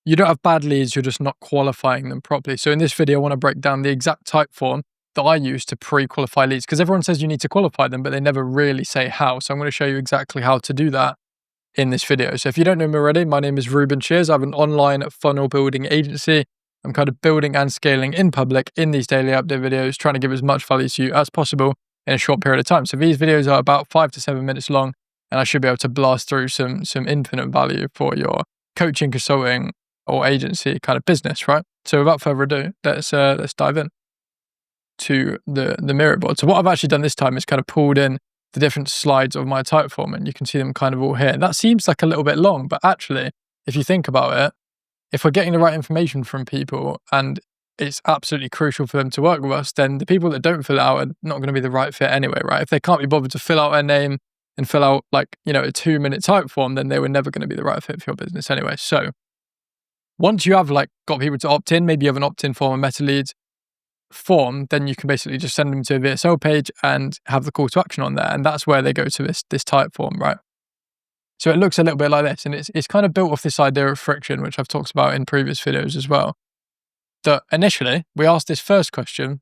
you don't have bad leads, you're just not qualifying them properly. So in this video, I want to break down the exact type form that I use to pre-qualify leads, because everyone says you need to qualify them, but they never really say how. So I'm going to show you exactly how to do that in this video. So if you don't know me already, my name is Reuben Shears. I have an online funnel building agency. I'm kind of building and scaling in public in these daily update videos, trying to give as much value to you as possible in a short period of time. So these videos are about 5 to 7 minutes long, and I should be able to blast through some infinite value for your coaching, consulting, or agency kind of business, right? So without further ado, let's dive in to the Miro board. So what I've actually done this time is kind of pulled in the different slides of my type form, and you can see them kind of all here. That seems like a little bit long, but actually, if you think about it, if we're getting the right information from people and it's absolutely crucial for them to work with us, then the people that don't fill it out are not going to be the right fit anyway, right? If they can't be bothered to fill out their name and fill out a 2-minute type form, then they were never going to be the right fit for your business anyway. So once you have got people to opt in, maybe you have an opt-in form, a meta leads form, then you can basically just send them to a VSL page and have the call to action on there. And that's where they go to this type form, right? So it looks a little bit like this, and it's kind of built off this idea of friction, which I've talked about in previous videos as well. That initially, we asked this first question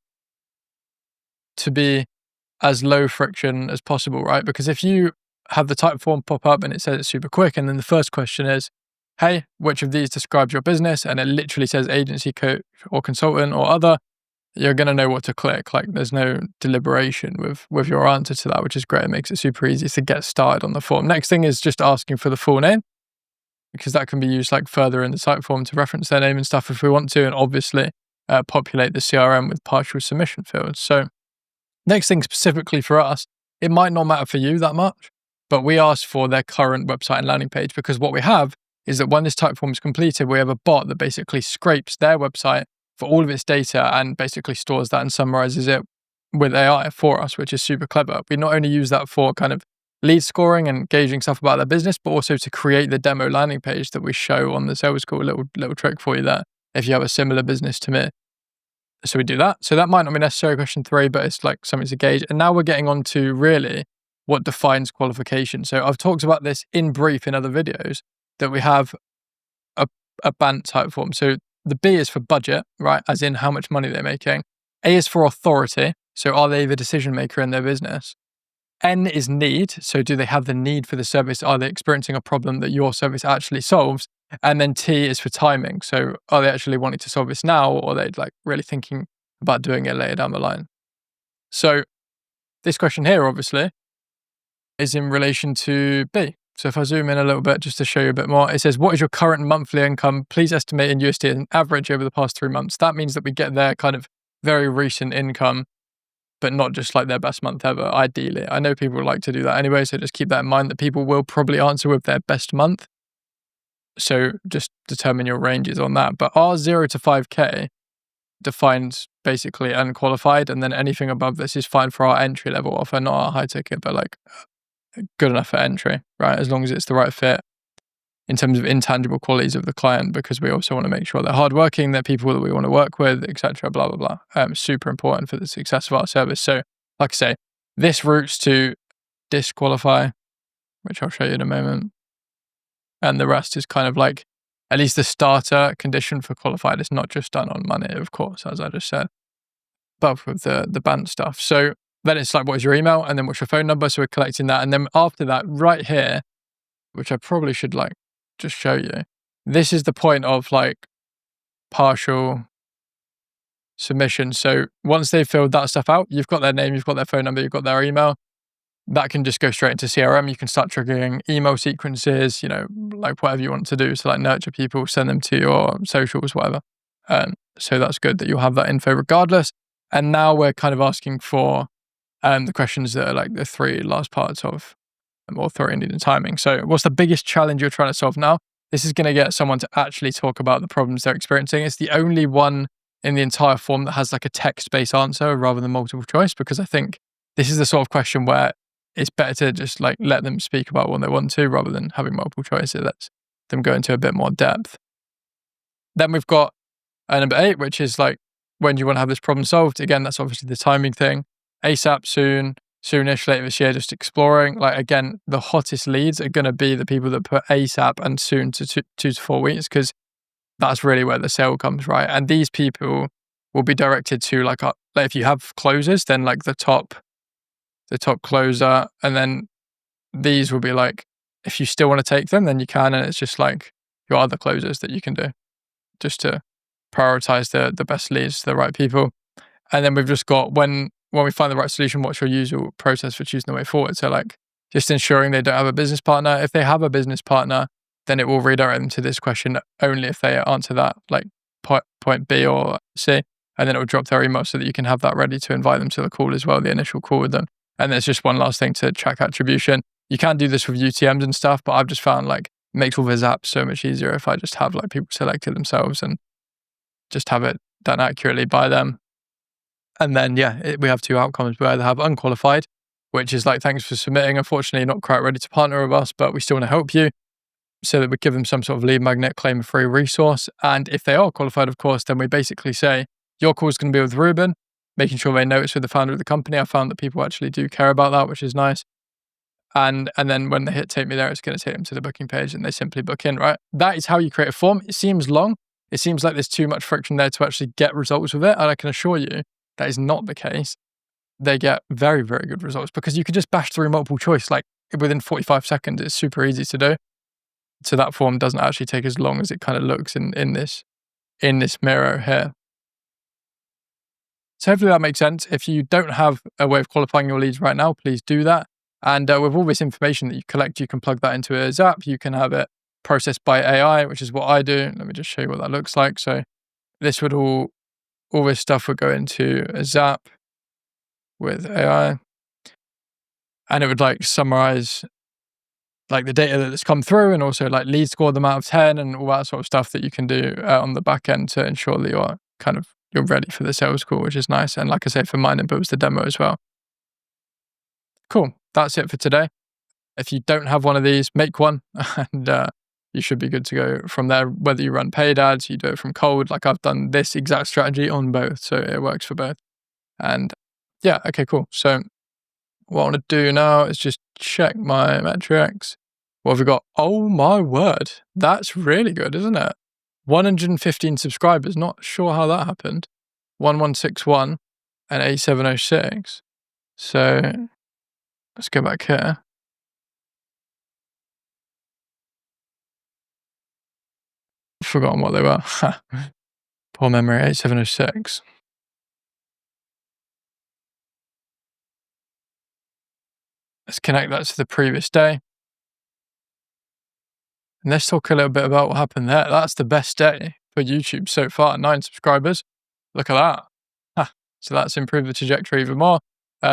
to be as low friction as possible, right? Because if you have the type form pop up and it says it's super quick, and then the first question is, hey, which of these describes your business? And it literally says agency, coach, or consultant, or other, you're going to know what to click. There's no deliberation with your answer to that, which is great. It makes it super easy to get started on the form. Next thing is just asking for the full name, because that can be used further in the type form to reference their name and stuff if we want to, and obviously populate the CRM with partial submission fields. So next thing specifically for us, it might not matter for you that much, but we ask for their current website and landing page, because what we have is that when this type form is completed, we have a bot that basically scrapes their website for all of its data and basically stores that and summarizes it with AI for us, which is super clever. We not only use that for kind of lead scoring and gauging stuff about their business, but also to create the demo landing page that we show on the sales call. Little trick for you there if you have a similar business to me. So we do that. So that might not be necessary question 3, but it's something to gauge. And now we're getting on to really what defines qualification. So I've talked about this in brief in other videos, that we have a BANT type form. So the B is for budget, right? As in how much money they're making. A is for authority. So are they the decision maker in their business? N is need. So do they have the need for the service? Are they experiencing a problem that your service actually solves? And then T is for timing. So are they actually wanting to solve this now, or are they really thinking about doing it later down the line? So this question here, obviously, is in relation to B. So if I zoom in a little bit just to show you a bit more, it says, what is your current monthly income? Please estimate in USD an average over the past 3 months. That means that we get their kind of very recent income, but not just their best month ever, ideally. I know people like to do that anyway, so just keep that in mind, that people will probably answer with their best month. So just determine your ranges on that. But our 0 to 5K defines basically unqualified, and then anything above this is fine for our entry level offer, not our high ticket, but good enough for entry, right? As long as it's the right fit in terms of intangible qualities of the client, because we also want to make sure they're hardworking, they're people that we want to work with, etc. Blah blah blah. Super important for the success of our service. So, like I say, this routes to disqualify, which I'll show you in a moment, and the rest is kind of at least the starter condition for qualified. It's not just done on money, of course, as I just said, but with the BANT stuff. So then it's what is your email, and then what's your phone number? So we're collecting that. And then after that, right here, which I probably should just show you, this is the point of partial submission. So once they've filled that stuff out, you've got their name, you've got their phone number, you've got their email. That can just go straight into CRM. You can start triggering email sequences, whatever you want to do. So nurture people, send them to your socials, whatever. So that's good that you'll have that info regardless. And now we're kind of asking for the questions that are the 3 last parts of authority, need, and timing. So what's the biggest challenge you're trying to solve now? This is going to get someone to actually talk about the problems they're experiencing. It's the only one in the entire form that has a text-based answer rather than multiple choice, because I think this is the sort of question where it's better to just let them speak about what they want to, rather than having multiple choice. It lets them go into a bit more depth. Then we've got number 8, which is when do you want to have this problem solved? Again, that's obviously the timing thing. ASAP, soon, soonish, later this year, just exploring. Again, the hottest leads are going to be the people that put ASAP and soon to 2 to 4 weeks, because that's really where the sale comes, right? And these people will be directed to like if you have closers, then like the top closer, and then these will be like, if you still want to take them, then you can, and it's just like your other closers that you can do just to prioritize the best leads to the right people. And then we've just got when we find the right solution, what's your usual process for choosing the way forward? So like just ensuring they don't have a business partner. If they have a business partner, then it will redirect them to this question only if they answer that, like point B or C, and then it will drop their email so that you can have that ready to invite them to the call as well, the initial call with them. And there's just one last thing to track attribution. You can do this with UTMs and stuff, but I've just found like it makes all the apps so much easier if I just have like people selected themselves and just have it done accurately by them. And then, we have two outcomes. We either have unqualified, which is like, thanks for submitting. Unfortunately, you're not quite ready to partner with us, but we still want to help you, so that we give them some sort of lead magnet, claim a free resource. And if they are qualified, of course, then we basically say, your call is going to be with Reuben, making sure they know it's with the founder of the company. I found that people actually do care about that, which is nice. And then when they hit take me there, it's going to take them to the booking page and they simply book in, right? That is how you create a form. It seems long. It seems like there's too much friction there to actually get results with it. And I can assure you that is not the case. They get very, very good results because you can just bash through multiple choice. Like within 45 seconds, it's super easy to do. So that form doesn't actually take as long as it kind of looks in this Miro here. So hopefully that makes sense. If you don't have a way of qualifying your leads right now, please do that. And with all this information that you collect, you can plug that into a Zap. You can have it processed by AI, which is what I do. Let me just show you what that looks like. So this would all this stuff would go into a Zap with AI, and it would like summarize like the data that's come through, and also like lead score them out of 10 and all that sort of stuff that you can do on the back end to ensure that you're ready for the sales call, which is nice. And like I say, for mine, it was the demo as well. Cool. That's it for today. If you don't have one of these, make one and you should be good to go from there. Whether you run paid ads, you do it from cold, like I've done this exact strategy on both. So it works for both. And okay, cool. So what I want to do now is just check my metrics. What have we got? Oh my word. That's really good, isn't it? 115 subscribers. Not sure how that happened. 1161 and 8706. So let's go back here. I've forgotten what they were. Poor memory, 8706. Let's connect that to the previous day. And let's talk a little bit about what happened there. That's the best day for YouTube so far. 9 subscribers. Look at that. So that's improved the trajectory even more.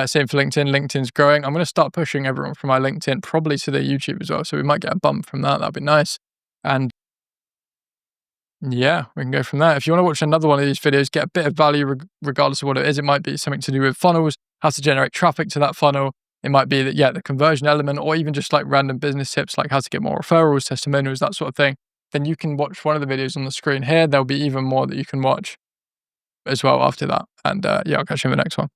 Same for LinkedIn. LinkedIn's growing. I'm going to start pushing everyone from my LinkedIn probably to their YouTube as well. So we might get a bump from that. That'd be nice. And we can go from there. If you want to watch another one of these videos, get a bit of value regardless of what it is. It might be something to do with funnels, how to generate traffic to that funnel. It might be that, the conversion element, or even just like random business tips, like how to get more referrals, testimonials, that sort of thing. Then you can watch one of the videos on the screen here. There'll be even more that you can watch as well after that. And I'll catch you in the next one.